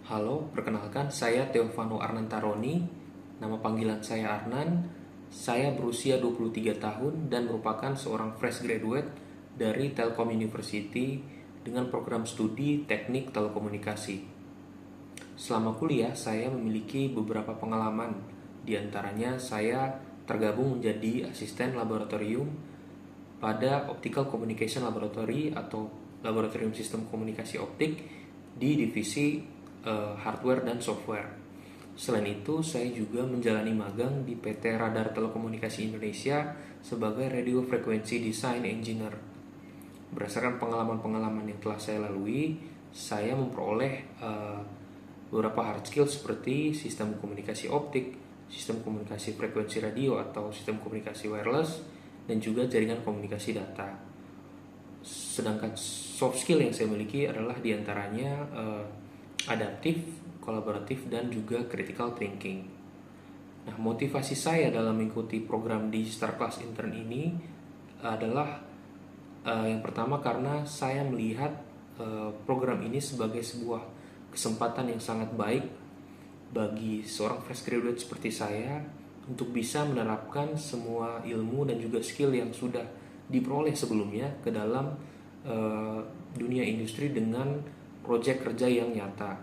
Halo, perkenalkan saya Teofano Arnantaroni. Nama panggilan saya Arnan. Saya berusia 23 tahun dan merupakan seorang fresh graduate dari Telkom University dengan program studi Teknik Telekomunikasi. Selama kuliah, saya memiliki beberapa pengalaman. Di antaranya, saya tergabung menjadi asisten laboratorium pada Optical Communication Laboratory atau Laboratorium Sistem Komunikasi Optik di divisi hardware dan software. Selain itu, saya juga menjalani magang di PT Radar Telekomunikasi Indonesia sebagai Radio Frequency Design Engineer. Berdasarkan pengalaman-pengalaman yang telah saya lalui, saya memperoleh beberapa hard skill seperti sistem komunikasi optik, sistem komunikasi frekuensi radio atau sistem komunikasi wireless, dan juga jaringan komunikasi data. Sedangkan soft skill yang saya miliki adalah diantaranya adaptif, kolaboratif, dan juga critical thinking. Nah, motivasi saya dalam mengikuti program di Star Class Intern ini adalah yang pertama karena saya melihat program ini sebagai sebuah kesempatan yang sangat baik bagi seorang fresh graduate seperti saya untuk bisa menerapkan semua ilmu dan juga skill yang sudah diperoleh sebelumnya ke dalam dunia industri dengan proyek kerja yang nyata.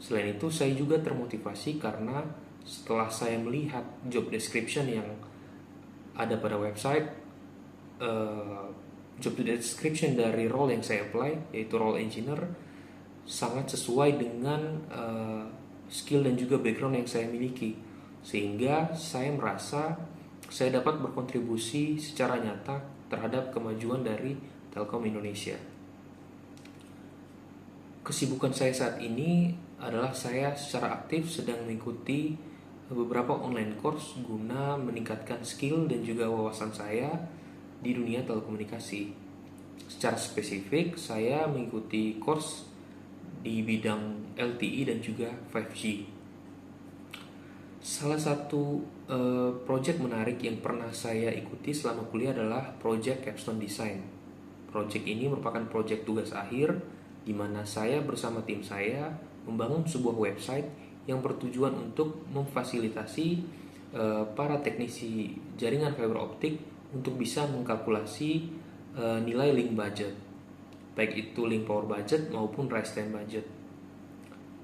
Selain itu, saya juga termotivasi karena setelah saya melihat job description yang ada pada website, job description dari role yang saya apply, yaitu role engineer, sangat sesuai dengan skill dan juga background yang saya miliki, sehingga saya merasa saya dapat berkontribusi secara nyata terhadap kemajuan dari Telkom Indonesia. Kesibukan saya saat ini adalah saya secara aktif sedang mengikuti beberapa online course guna meningkatkan skill dan juga wawasan saya di dunia telekomunikasi. Secara spesifik, saya mengikuti course di bidang LTE dan juga 5G. Salah satu project menarik yang pernah saya ikuti selama kuliah adalah project capstone design. Project ini merupakan project tugas akhir di mana saya bersama tim saya membangun sebuah website yang bertujuan untuk memfasilitasi para teknisi jaringan fiber optik untuk bisa mengkalkulasi nilai link budget, baik itu link power budget maupun rise time budget.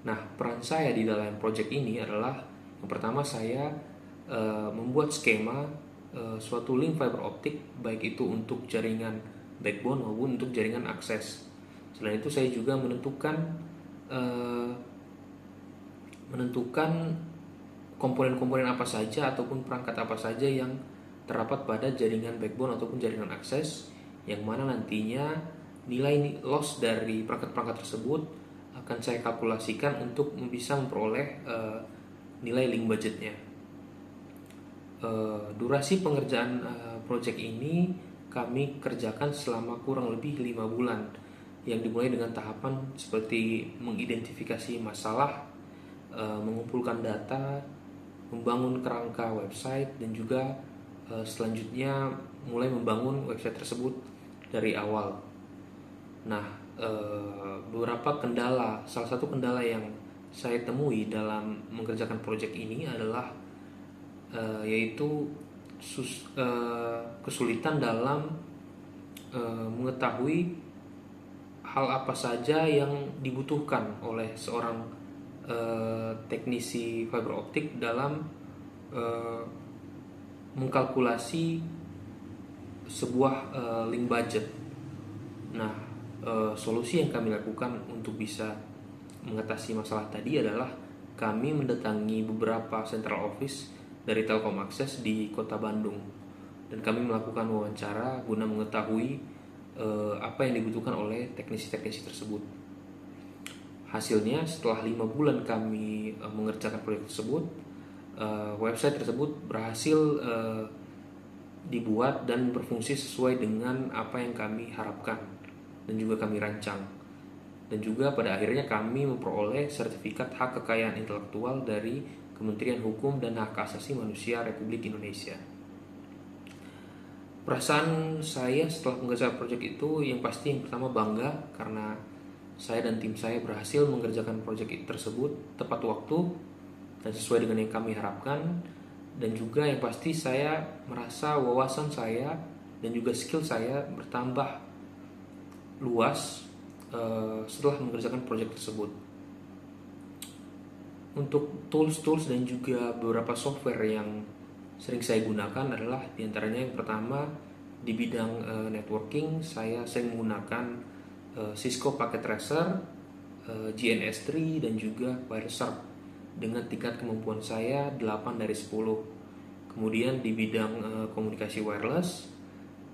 Nah, peran saya di dalam project ini adalah yang pertama saya membuat skema suatu link fiber optik baik itu untuk jaringan backbone maupun untuk jaringan akses. Selain itu saya juga menentukan komponen-komponen apa saja ataupun perangkat apa saja yang terdapat pada jaringan backbone ataupun jaringan akses, yang mana nantinya nilai loss dari perangkat-perangkat tersebut akan saya kalkulasikan untuk bisa memperoleh nilai link budgetnya. Durasi pengerjaan project ini kami kerjakan selama kurang lebih 5 bulan, yang dimulai dengan tahapan seperti mengidentifikasi masalah, mengumpulkan data, membangun kerangka website, dan juga selanjutnya mulai membangun website tersebut dari awal. Nah, beberapa kendala, salah satu kendala yang saya temui dalam mengerjakan proyek ini adalah yaitu kesulitan dalam mengetahui hal apa saja yang dibutuhkan oleh seorang teknisi fiber optik dalam mengkalkulasi sebuah link budget. Nah, solusi yang kami lakukan untuk bisa mengatasi masalah tadi adalah kami mendatangi beberapa central office dari Telkom Akses di Kota Bandung, dan kami melakukan wawancara guna mengetahui apa yang dibutuhkan oleh teknisi-teknisi tersebut. Hasilnya, setelah 5 bulan kami mengerjakan proyek tersebut, website tersebut berhasil dibuat dan berfungsi sesuai dengan apa yang kami harapkan dan juga kami rancang. Dan juga pada akhirnya kami memperoleh sertifikat hak kekayaan intelektual dari Kementerian Hukum dan Hak Asasi Manusia Republik Indonesia. Perasaan saya setelah mengerjakan proyek itu yang pasti yang pertama bangga karena saya dan tim saya berhasil mengerjakan proyek tersebut tepat waktu dan sesuai dengan yang kami harapkan. Dan juga yang pasti saya merasa wawasan saya dan juga skill saya bertambah luas setelah mengerjakan proyek tersebut. Untuk tools-tools dan juga beberapa software yang sering saya gunakan adalah diantaranya yang pertama di bidang networking, saya sering menggunakan Cisco Packet Tracer, GNS3 dan juga Wireshark dengan tingkat kemampuan saya 8 dari 10. Kemudian di bidang komunikasi wireless,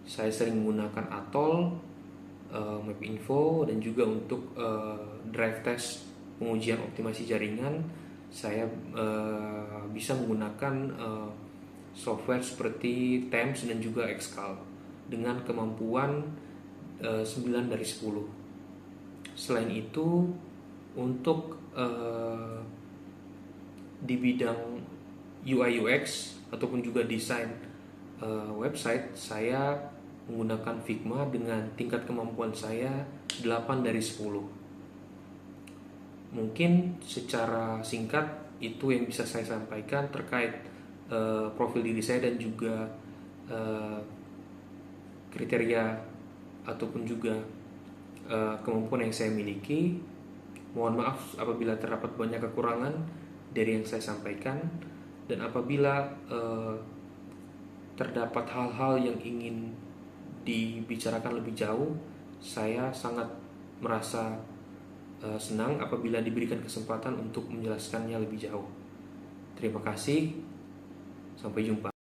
saya sering menggunakan Atoll, MapInfo, dan juga untuk drive test pengujian optimasi jaringan, saya bisa menggunakan software seperti Thames dan juga Xcal dengan kemampuan 9 dari 10. Selain itu, untuk di bidang UI UX ataupun juga desain website, saya menggunakan Figma dengan tingkat kemampuan saya 8 dari 10. Mungkin secara singkat itu yang bisa saya sampaikan terkait profil diri saya dan juga kriteria ataupun juga kemampuan yang saya miliki. Mohon maaf apabila terdapat banyak kekurangan dari yang saya sampaikan, dan apabila terdapat hal-hal yang ingin dibicarakan lebih jauh, saya sangat merasa senang apabila diberikan kesempatan untuk menjelaskannya lebih jauh. Terima kasih, sampai jumpa.